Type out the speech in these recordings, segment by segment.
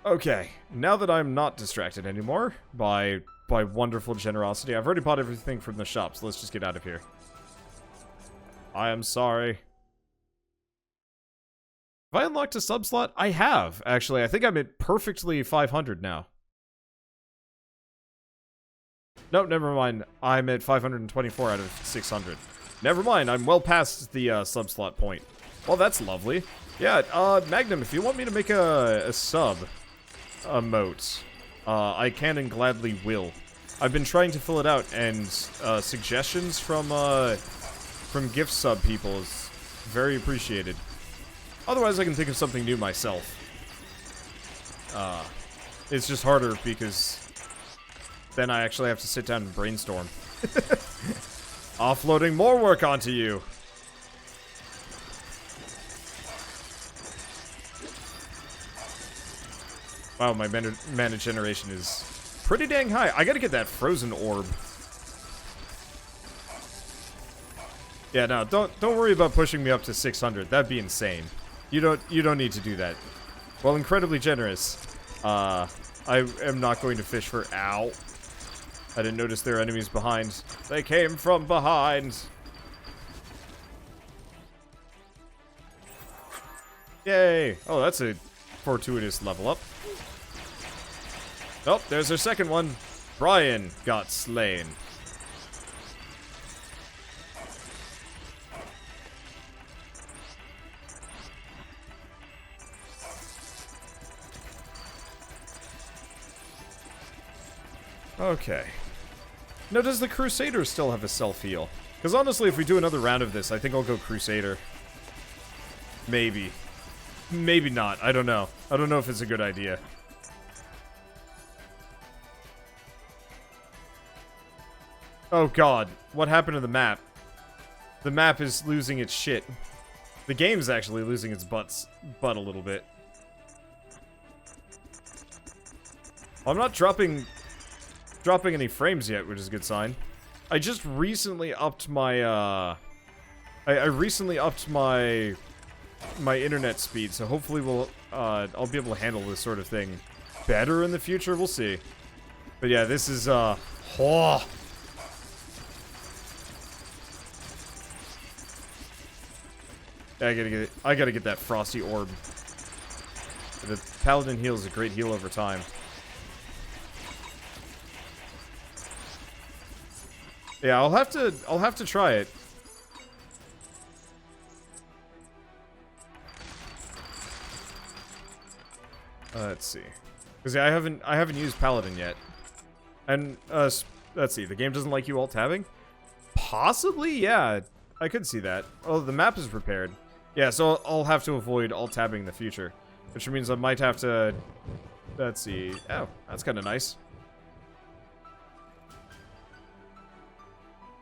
Okay, now that I'm not distracted anymore by wonderful generosity, I've already bought everything from the shop, so let's just get out of here. I am sorry. Have I unlocked a sub-slot? I have, actually. I think I'm at perfectly 500 now. No, never mind. I'm at 524 out of 600. Never mind, I'm well past the sub-slot point. Well, that's lovely. Yeah, Magnum, if you want me to make a sub emote, I can and gladly will. I've been trying to fill it out, and suggestions from gift sub people is very appreciated. Otherwise, I can think of something new myself. It's just harder because then I actually have to sit down and brainstorm. Offloading more work onto you. Wow, my mana generation is pretty dang high. I gotta get that frozen orb. Yeah, no, don't worry about pushing me up to 600. That'd be insane. You don't need to do that. Well, incredibly generous. I am not going to fish for... Ow. I didn't notice there are enemies behind. They came from behind. Yay. Oh, that's a fortuitous level up. Nope, there's our second one. Brian got slain. Okay. Now, does the Crusader still have a self-heal? Because honestly, if we do another round of this, I think I'll go Crusader. Maybe. Maybe not. I don't know. I don't know if it's a good idea. Oh god. What happened to the map? The map is losing its shit. The game's actually losing its butt a little bit. I'm not dropping any frames yet, which is a good sign. I just recently upped my I recently upped my internet speed, so hopefully I'll be able to handle this sort of thing better in the future. We'll see. But yeah, this is oh. I gotta get that frosty orb. The paladin heal is a great heal over time. Yeah, I'll have to try it. Let's see. Because yeah, I haven't used Paladin yet. And let's see, the game doesn't like you alt-tabbing? Possibly, yeah. I could see that. Oh, the map is prepared. Yeah, so I'll have to avoid alt-tabbing in the future. Which means I might have to... Let's see. Oh, that's kind of nice.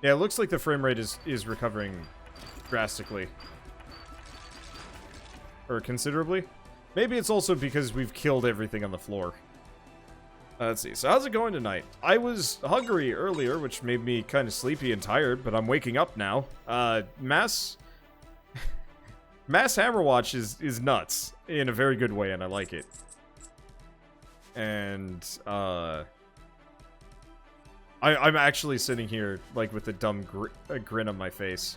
Yeah, it looks like the frame rate is recovering drastically. Or considerably. Maybe it's also because we've killed everything on the floor. Let's see. So how's it going tonight? I was hungry earlier, which made me kind of sleepy and tired, but I'm waking up now. Mass Hammerwatch is nuts in a very good way, and I like it. And I'm actually sitting here like with a dumb grin on my face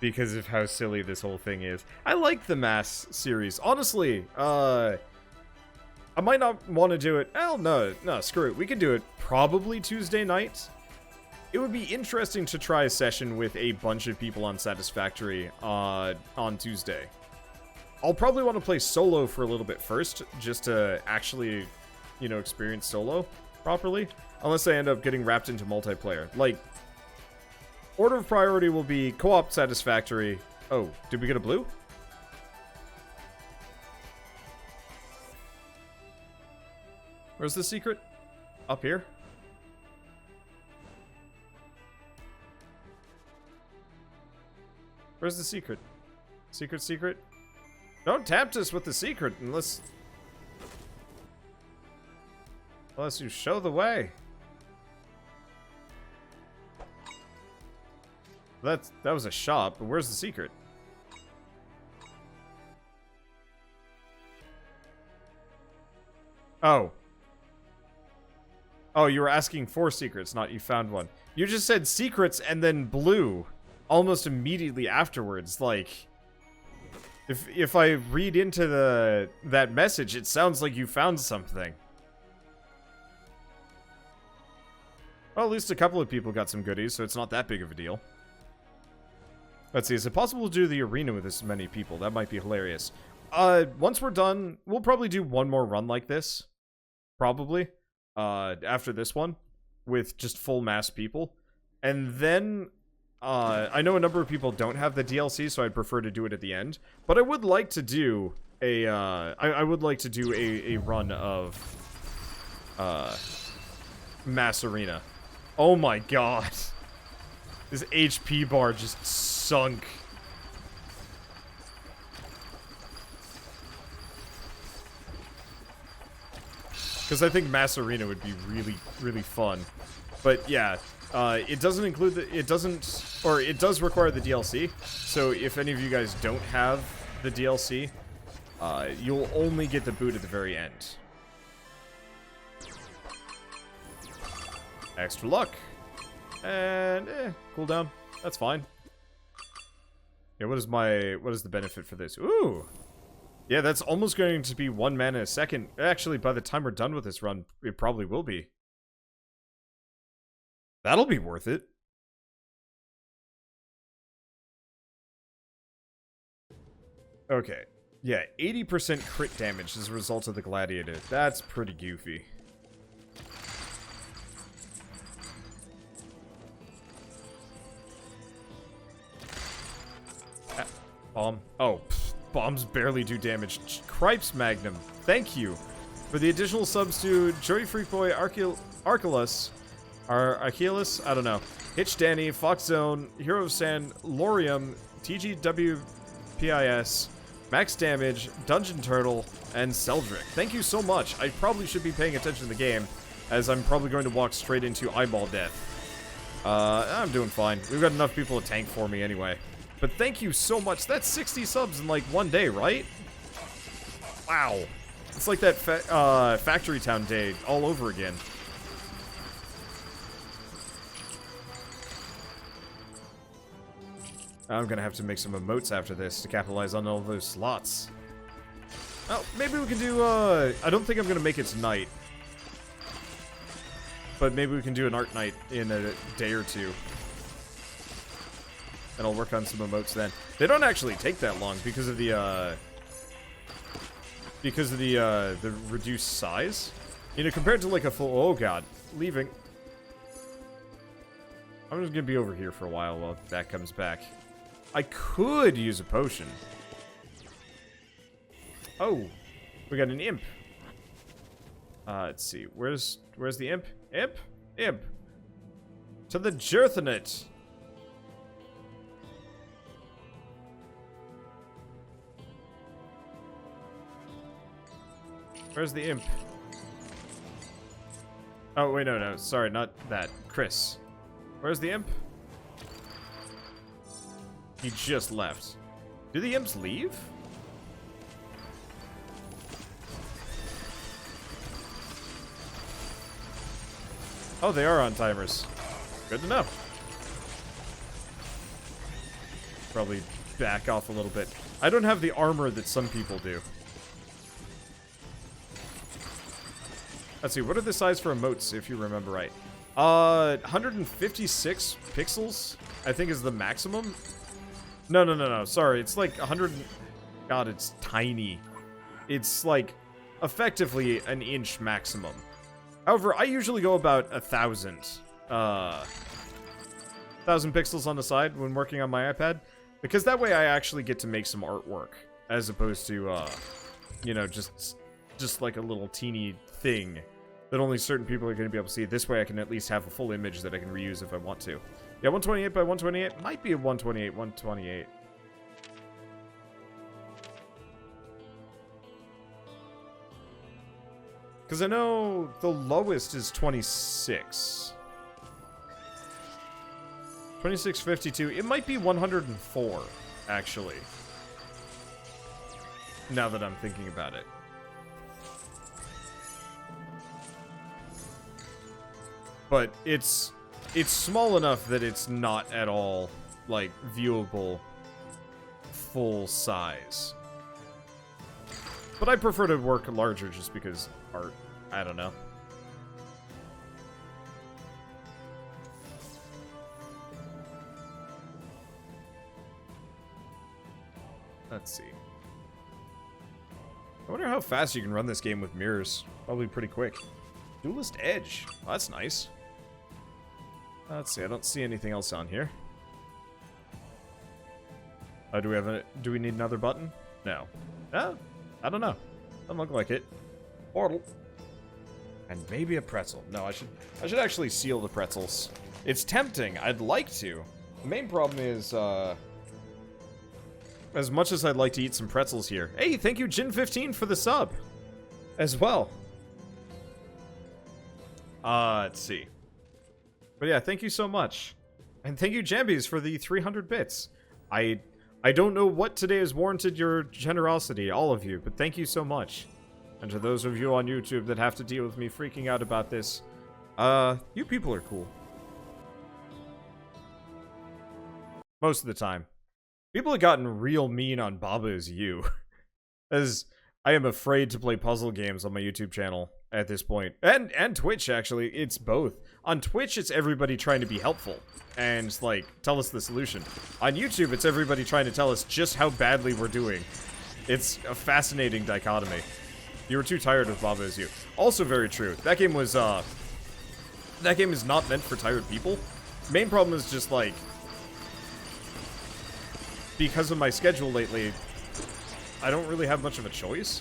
because of how silly this whole thing is. I like the Mass series. Honestly, I might not want to do it. Hell no, screw it. We can do it probably Tuesday night. It would be interesting to try a session with a bunch of people on Satisfactory on Tuesday. I'll probably want to play solo for a little bit first, just to actually, you know, experience solo properly. Unless I end up getting wrapped into multiplayer. Like, order of priority will be co-op Satisfactory. Oh, did we get a blue? Where's the secret? Up here? Where's the secret? Secret? Don't tempt us with the secret unless you show the way. That was a shop, but where's the secret? Oh. Oh, you were asking for secrets, not you found one. You just said secrets and then blue almost immediately afterwards. Like, if I read into that message, it sounds like you found something. Well, at least a couple of people got some goodies, so it's not that big of a deal. Let's see, is it possible to do the arena with this many people? That might be hilarious. Once we're done, we'll probably do one more run like this. Probably. After this one. With just full mass people. And then, I know a number of people don't have the DLC, so I'd prefer to do it at the end. But I would like to do a, I would like to do a run of, mass arena. Oh my god. This HP bar just sunk. Because I think mass arena would be really, really fun. But yeah, it doesn't include the, it does require the DLC. So if any of you guys don't have the DLC, you'll only get the boot at the very end. Extra luck. And, cooldown. That's fine. Yeah, what is the benefit for this? Ooh! Yeah, that's almost going to be 1 mana a second. Actually, by the time we're done with this run, it probably will be. That'll be worth it. Okay. Yeah, 80% crit damage as a result of the Gladiator. That's pretty goofy. Bomb. Oh, bombs barely do damage. Cripes Magnum. Thank you for the additional subs to Joey Freakboy, Archelaus, I don't know. Hitch Danny, Fox Zone, Hero of Sand, Lorium, TGWPIS, Max Damage, Dungeon Turtle, and Seldrick. Thank you so much. I probably should be paying attention to the game, as I'm probably going to walk straight into eyeball death. I'm doing fine. We've got enough people to tank for me anyway. But thank you so much. That's 60 subs in like 1 day, right? Wow. It's like that Factory Town day all over again. I'm gonna have to make some emotes after this to capitalize on all those slots. Oh, maybe we can do, I don't think I'm gonna make it tonight. But maybe we can do an art night in a day or two. And I'll work on some emotes then. They don't actually take that long because of the reduced size. You know, compared to like a full, oh god, leaving. I'm just gonna be over here for a while that comes back. I could use a potion. Oh, we got an imp. Let's see, where's the imp? Imp! To the Jerthanet! Where's the imp? Oh, wait, no, sorry, not that. Chris. Where's the imp? He just left. Do the imps leave? Oh, they are on timers. Good to know. Probably back off a little bit. I don't have the armor that some people do. Let's see, what are the size for emotes, if you remember right? 156 pixels, I think is the maximum. No, sorry, it's like 100... God, it's tiny. It's like, effectively, an inch maximum. However, I usually go about 1,000. 1,000 pixels on the side when working on my iPad. Because that way I actually get to make some artwork. As opposed to, you know, just like a little teeny thing that only certain people are going to be able to see. This way I can at least have a full image that I can reuse if I want to. Yeah, 128 by 128 might be a 128. Because I know the lowest is 26. 2652. It might be 104, actually. Now that I'm thinking about it. but it's small enough that it's not at all, like, viewable full size. But I prefer to work larger just because art. I don't know. Let's see. I wonder how fast you can run this game with mirrors. Probably pretty quick. Duelist Edge. Oh, that's nice. Let's see. I don't see anything else on here. Oh, do we need another button? No. Oh, I don't know. Doesn't look like it. Portal. And maybe a pretzel. No, I should actually seal the pretzels. It's tempting. I'd like to. The main problem is, as much as I'd like to eat some pretzels here. Hey, thank you, Jin15, for the sub. As well. Let's see. But yeah, thank you so much. And thank you, Jambies, for the 300 bits. I don't know what today has warranted your generosity, all of you, but thank you so much. And to those of you on YouTube that have to deal with me freaking out about this, you people are cool. Most of the time. People have gotten real mean on Baba Is You. As I am afraid to play puzzle games on my YouTube channel at this point. And Twitch, actually. It's both. On Twitch, it's everybody trying to be helpful. And, like, tell us the solution. On YouTube, it's everybody trying to tell us just how badly we're doing. It's a fascinating dichotomy. You were too tired with Baba Is You. Also very true. That game was, that game is not meant for tired people. Main problem is just, like, because of my schedule lately, I don't really have much of a choice.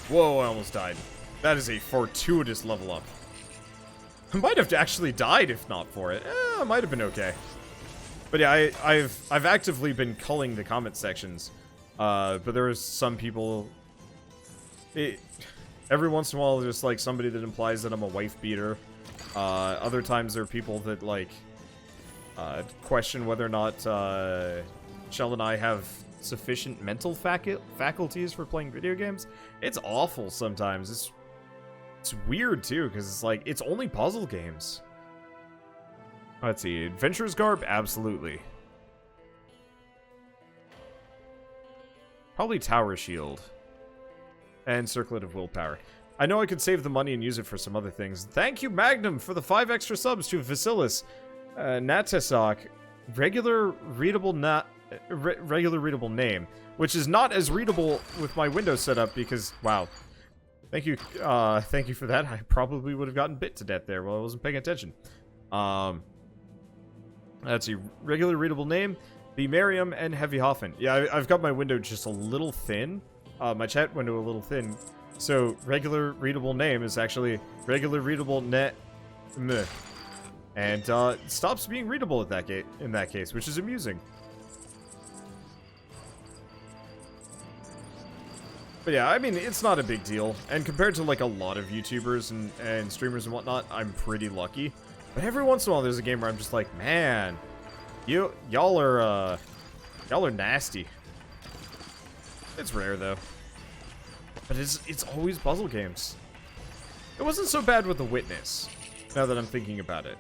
Whoa, I almost died. That is a fortuitous level up. I might have actually died if not for it. I might have been okay. But yeah, I've actively been culling the comment sections. But there was some people... Every once in a while, there's like somebody that implies that I'm a wife beater. Other times there are people that like question whether or not Shell and I have sufficient mental faculties for playing video games. It's awful sometimes. It's weird too, because it's like it's only puzzle games. Let's see, Adventurer's Garb, absolutely. Probably Tower Shield. And Circlet of Willpower. I know I could save the money and use it for some other things. Thank you, Magnum, for the 5 extra subs to Vasilis, Natasok, regular readable name, which is not as readable with my Windows setup because, wow. Thank you for that. I probably would have gotten bit to death there while I wasn't paying attention. Let's see, regular readable name, the Merriam, and Heavy Hoffman. Yeah, I've got my window just a little thin. My chat window a little thin. So, regular readable name is actually regular readable net meh. And it stops being readable at in that case, which is amusing. But yeah, I mean, it's not a big deal. And compared to like a lot of YouTubers and streamers and whatnot, I'm pretty lucky. But every once in a while there's a game where I'm just like, man, y'all are nasty. It's rare though. But it's always puzzle games. It wasn't so bad with The Witness, now that I'm thinking about it.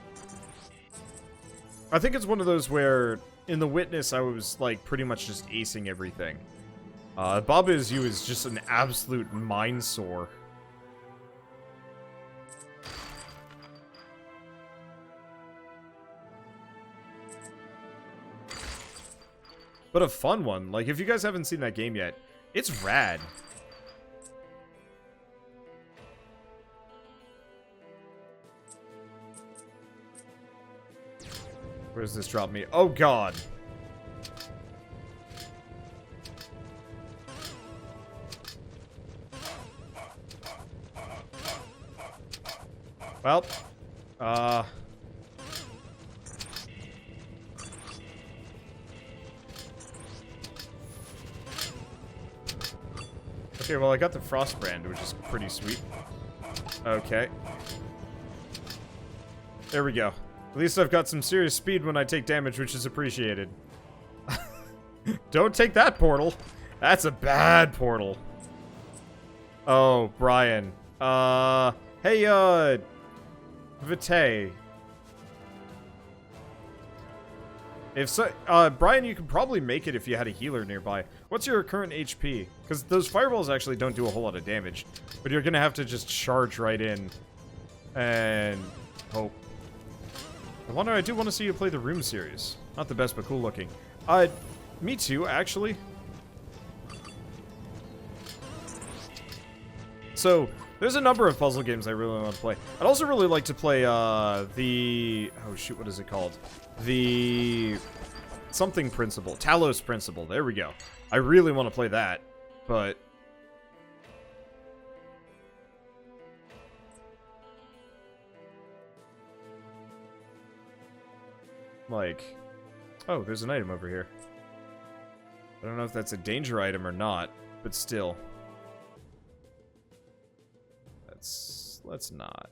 I think it's one of those where, in The Witness, I was, like, pretty much just acing everything. Baba Is You is just an absolute mind sore. But a fun one. Like, if you guys haven't seen that game yet, it's rad. Where does this drop me? Oh, God. Well, okay, well, I got the Frost Brand, which is pretty sweet. Okay. There we go. At least I've got some serious speed when I take damage, which is appreciated. Don't take that portal. That's a bad portal. Oh, Brian. Hey, Vitae. If so, Brian, you could probably make it if you had a healer nearby. What's your current HP? Because those fireballs actually don't do a whole lot of damage. But you're gonna have to just charge right in. And hope. I do want to see you play the Room series. Not the best, but cool looking. Me too, actually. So, there's a number of puzzle games I really want to play. I'd also really like to play, the... Oh, shoot, what is it called? The... Something Principle. Talos Principle. There we go. I really want to play that, but... Like... Oh, there's an item over here. I don't know if that's a danger item or not, but still. Let's not.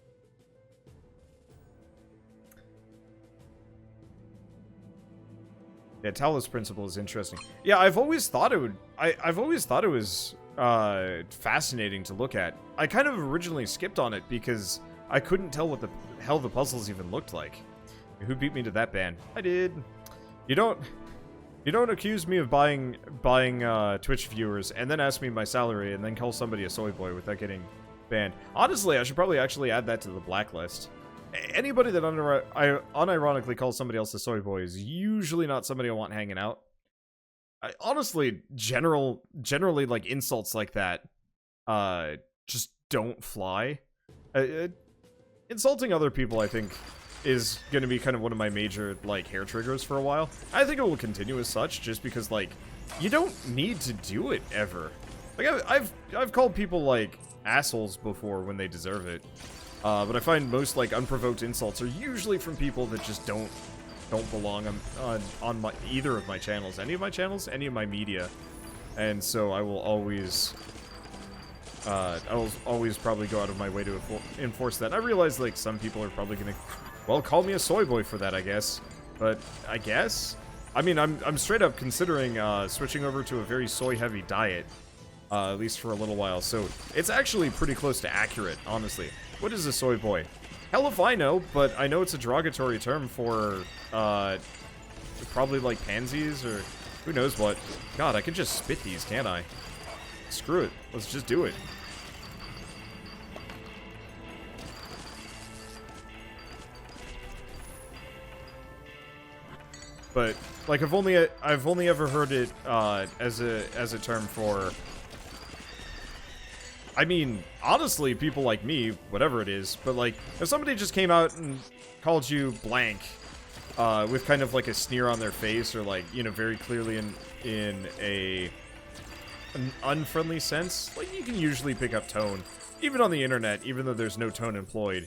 Yeah, Talos Principle is interesting. Yeah, I've always thought it would. I've always thought it was fascinating to look at. I kind of originally skipped on it because I couldn't tell what the hell the puzzles even looked like. Who beat me to that ban? I did. You don't accuse me of buying Twitch viewers and then ask me my salary and then call somebody a soy boy without getting banned. Honestly, I should probably actually add that to the blacklist. Anybody that unironically calls somebody else a soy boy is usually not somebody I want hanging out. Honestly, generally like insults like that, just don't fly. Insulting other people, I think, is going to be kind of one of my major, like, hair triggers for a while. I think it will continue as such, just because, like, you don't need to do it ever. Like, I've called people, like, assholes before when they deserve it. But I find most, like, unprovoked insults are usually from people that just don't belong on either of my channels. Any of my channels, any of my media. And so I will always probably go out of my way to enforce that. I realize, like, some people are probably gonna, well, call me a soy boy for that, I guess. But I guess, I mean, I'm straight up considering switching over to a very soy-heavy diet, at least for a little while. So it's actually pretty close to accurate, honestly. What is a soy boy? Hell if I know, but I know it's a derogatory term for probably like pansies or who knows what. God, I can just spit these, can't I? Screw it. Let's just do it. But like I've only ever heard it as a term for, I mean, honestly, people like me, whatever it is, but like if somebody just came out and called you blank with kind of like a sneer on their face, or like, you know, very clearly in an unfriendly sense, like, you can usually pick up tone, even on the internet, even though there's no tone employed,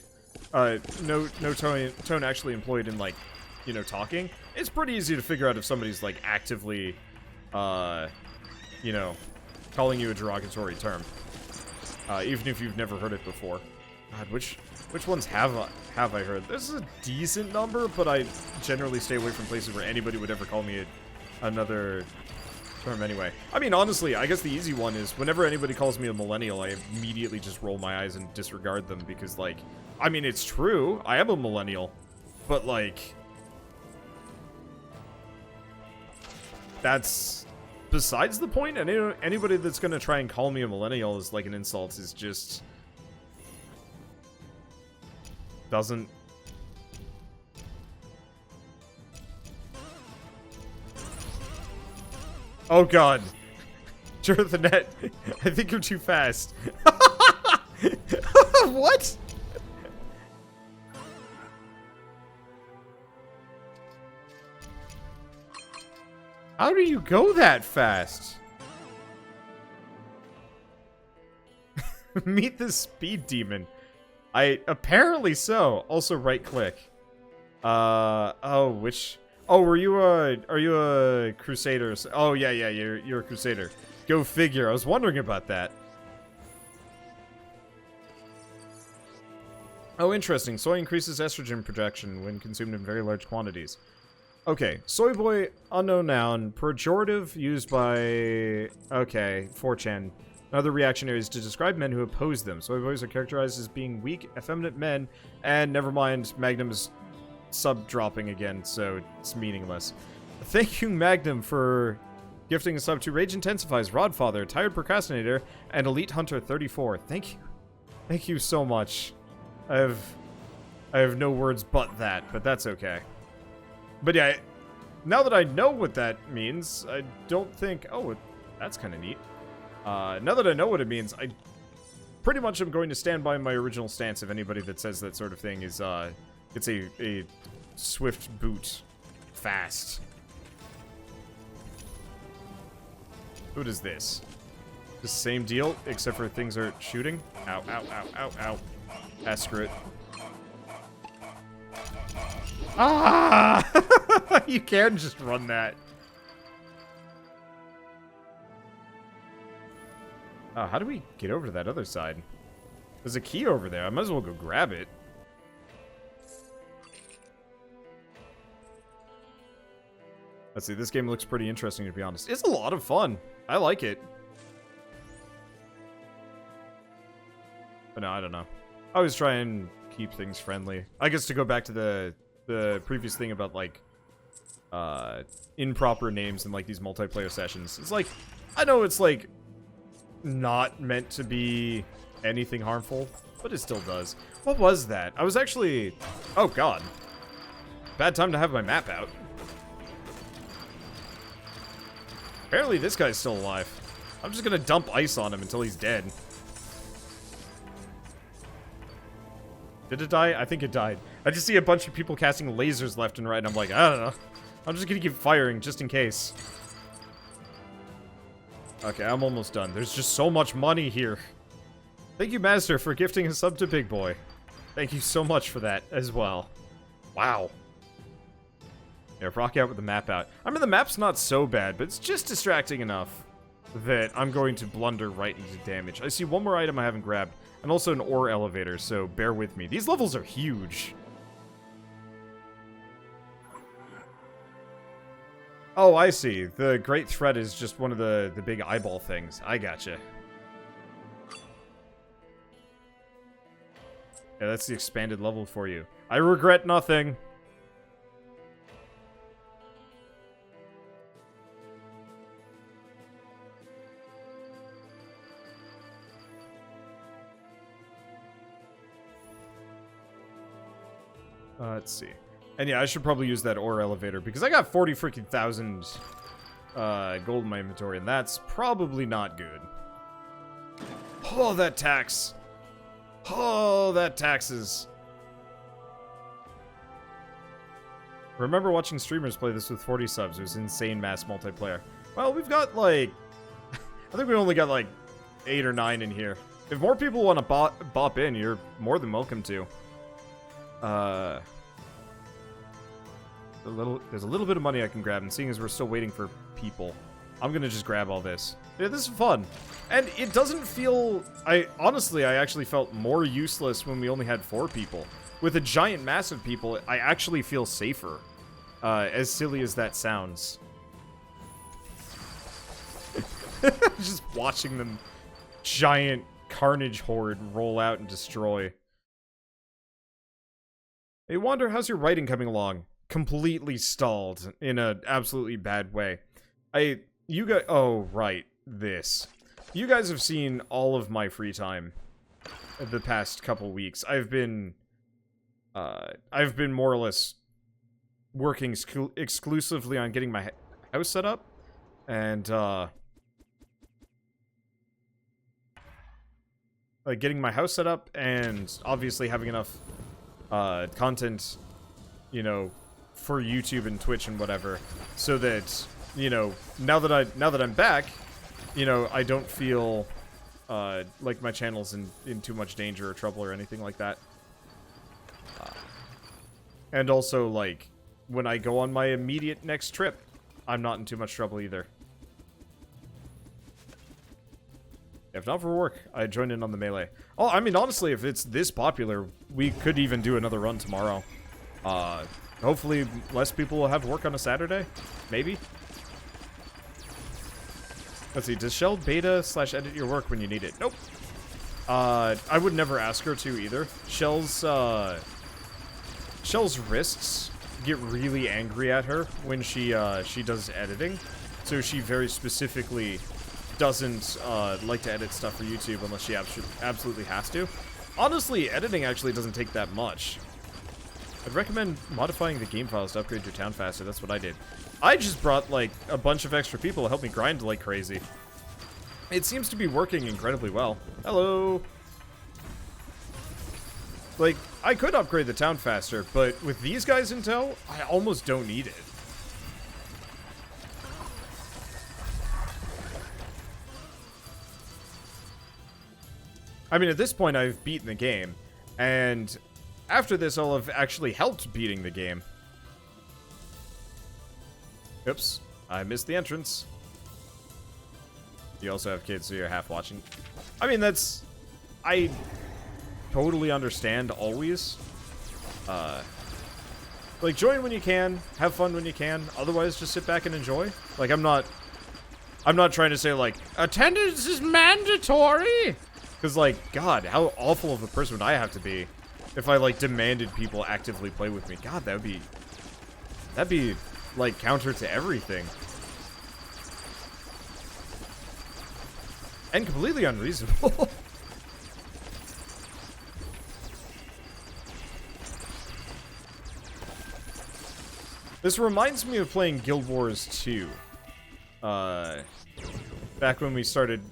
no tone actually employed in, like, you know, talking. It's pretty easy to figure out if somebody's like actively, you know, calling you a derogatory term, even if you've never heard it before. God, which ones have I heard? This is a decent number, but I generally stay away from places where anybody would ever call me another term anyway. I mean, honestly, I guess the easy one is whenever anybody calls me a millennial, I immediately just roll my eyes and disregard them because, like, I mean, it's true, I am a millennial, but, like, that's besides the point. And anybody that's gonna try and call me a millennial is like an insult is just doesn't. Oh god, Jonathan, I think you're too fast. What? How do you go that fast? Meet the speed demon. Apparently so. Also right click. Oh, which, oh, are you a crusader? Oh yeah, you're a crusader. Go figure. I was wondering about that. Oh, interesting. Soy increases estrogen production when consumed in very large quantities. Okay, soy boy, unknown noun, pejorative used by, okay, 4chan. Another reactionary is to describe men who oppose them. Soy boys are characterized as being weak, effeminate men, and never mind, Magnum is sub-dropping again, so it's meaningless. Thank you, Magnum, for gifting a sub to Rage Intensifies, Rodfather, Tired Procrastinator, and Elite Hunter 34. Thank you. Thank you so much. I have no words but that, but that's okay. But yeah, now that I know what that means, I don't think... Oh, that's kind of neat. Now that I know what it means, I pretty much am going to stand by my original stance of anybody that says that sort of thing is, it's a swift boot. Fast. What is this? The same deal, except for things are shooting. Ow, ow, ow, ow, ow. Ah, screw it. Ah! You can just run that. How do we get over to that other side? There's a key over there. I might as well go grab it. Let's see. This game looks pretty interesting, to be honest. It's a lot of fun. I like it. But no, I don't know. I always try and keep things friendly. I guess to go back to the previous thing about, like, improper names in, like, these multiplayer sessions. It's like, I know it's, like, not meant to be anything harmful, but it still does. What was that? I was actually... Oh, God. Bad time to have my map out. Apparently this guy's still alive. I'm just gonna dump ice on him until he's dead. Did it die? I think it died. I just see a bunch of people casting lasers left and right, and I'm like, I don't know. I'm just gonna keep firing, just in case. Okay, I'm almost done. There's just so much money here. Thank you, Master, for gifting a sub to Big Boy. Thank you so much for that, as well. Wow. Yeah, rock out with the map out. I mean, the map's not so bad, but it's just distracting enough that I'm going to blunder right into damage. I see one more item I haven't grabbed, and also an ore elevator, so bear with me. These levels are huge. Oh, I see. The Great Threat is just one of the big eyeball things. I gotcha. Yeah, that's the expanded level for you. I regret nothing. Let's see. And yeah, I should probably use that ore elevator because I got 40 freaking thousand gold in my inventory, and that's probably not good. Oh, that tax. Oh, that taxes. Remember watching streamers play this with 40 subs. It was insane mass multiplayer. Well, we've got like... I think we only got like 8 or 9 in here. If more people want to bop in, you're more than welcome to. There's a little bit of money I can grab, and seeing as we're still waiting for people, I'm gonna just grab all this. Yeah, this is fun. And it doesn't feel... Honestly, I actually felt more useless when we only had 4 people. With a giant mass of people, I actually feel safer. As silly as that sounds. Just watching them giant carnage horde roll out and destroy. Hey, Wander, how's your writing coming along? Completely stalled in an absolutely bad way. You guys... Oh, right. This. You guys have seen all of my free time the past couple weeks. I've been more or less working exclusively on getting my house set up. And, getting my house set up and obviously having enough, content, you know, for YouTube and Twitch and whatever, so that, you know, now that I'm back, you know, I don't feel like my channel's in too much danger or trouble or anything like that. And also, like, when I go on my immediate next trip, I'm not in too much trouble either. If not for work, I joined in on the melee. Oh, I mean, honestly, if it's this popular, we could even do another run tomorrow. Hopefully less people will have work on a Saturday. Maybe. Let's see, does Shell beta / edit your work when you need it? Nope. I would never ask her to either. Shell's wrists get really angry at her when she does editing. So she very specifically doesn't like to edit stuff for YouTube unless she absolutely has to. Honestly, editing actually doesn't take that much. I'd recommend modifying the game files to upgrade your town faster. That's what I did. I just brought, like, a bunch of extra people to help me grind like crazy. It seems to be working incredibly well. Hello! Like, I could upgrade the town faster, but with these guys in tow, I almost don't need it. I mean, at this point, I've beaten the game, and after this, I'll have actually helped beating the game. Oops, I missed the entrance. You also have kids, so you're half watching. I mean, that's... I totally understand, always. Like, join when you can, have fun when you can, otherwise just sit back and enjoy. Like, I'm not trying to say, like, attendance is mandatory! Because, like, God, how awful of a person would I have to be if I, like, demanded people actively play with me? God, that'd be, like, counter to everything. And completely unreasonable. This reminds me of playing Guild Wars 2. Back when we started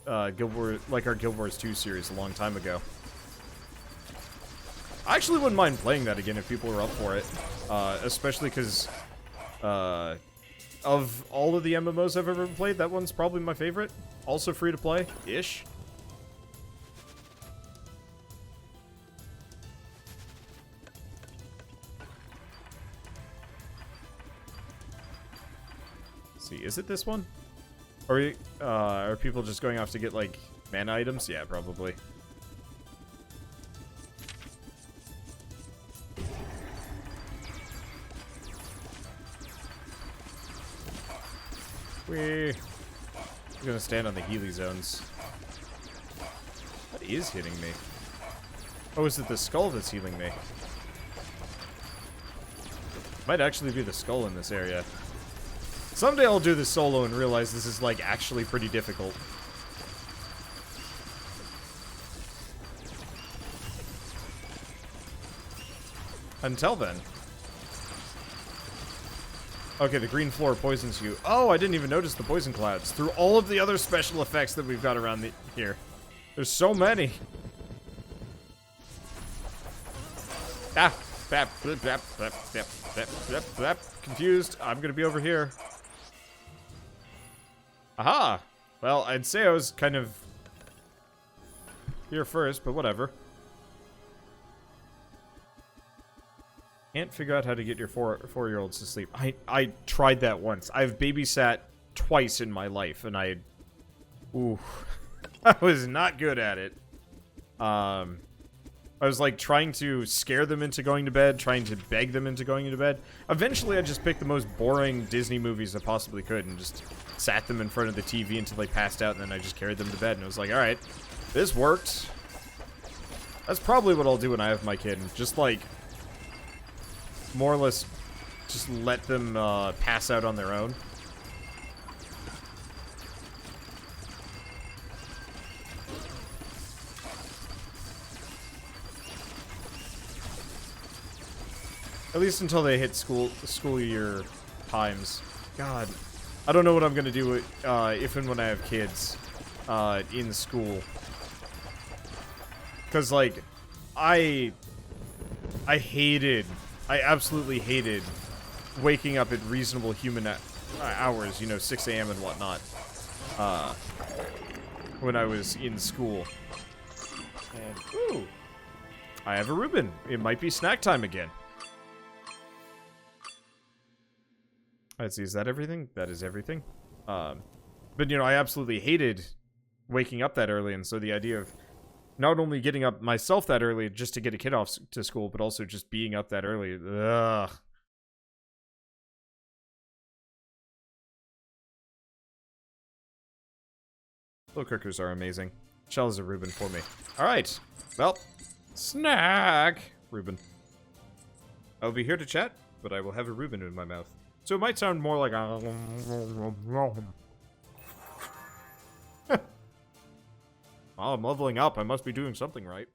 Guild Wars, like our Guild Wars 2 series a long time ago. I actually wouldn't mind playing that again if people were up for it. Especially because of all of the MMOs I've ever played, that one's probably my favorite. Also free to play-ish. Let's see, is it this one? Are people just going off to get, like, mana items? Yeah, probably. I'm gonna stand on the Healy zones. What is hitting me? Oh, is it the skull that's healing me? Might actually be the skull in this area. Someday I'll do this solo and realize this is, like, actually pretty difficult. Until then. Okay, the green floor poisons you. Oh, I didn't even notice the poison clouds. Through all of the other special effects that we've got around here. There's so many. Ah! Bap, blap, blap, blap, blap, blap, blap, blap. Confused. I'm gonna be over here. Aha! Well, I'd say I was kind of here first, but whatever. Can't figure out how to get your four-year-olds to sleep. I tried that once. I've babysat twice in my life, and ooh, I was not good at it. I was like trying to scare them into going to bed, trying to beg them into going to bed. Eventually, I just picked the most boring Disney movies I possibly could and just sat them in front of the TV until they passed out, and then I just carried them to bed, and it was like, all right, this worked. That's probably what I'll do when I have my kid, just like more or less just let them pass out on their own. At least until they hit school year times. God, I don't know what I'm gonna do if and when I have kids in school. Cause like, I absolutely hated waking up at reasonable human hours, you know, 6 a.m. and whatnot, when I was in school. And, ooh, I have a Reuben. It might be snack time again. Let's see, is that everything? That is everything. But, you know, I absolutely hated waking up that early, and so the idea of not only getting up myself that early just to get a kid off to school, but also just being up that early. Ugh. Slow cookers are amazing. Shell is a Reuben for me. Alright. Well, snack! Reuben. I'll be here to chat, but I will have a Reuben in my mouth. So it might sound more like a... Oh, I'm leveling up. I must be doing something right.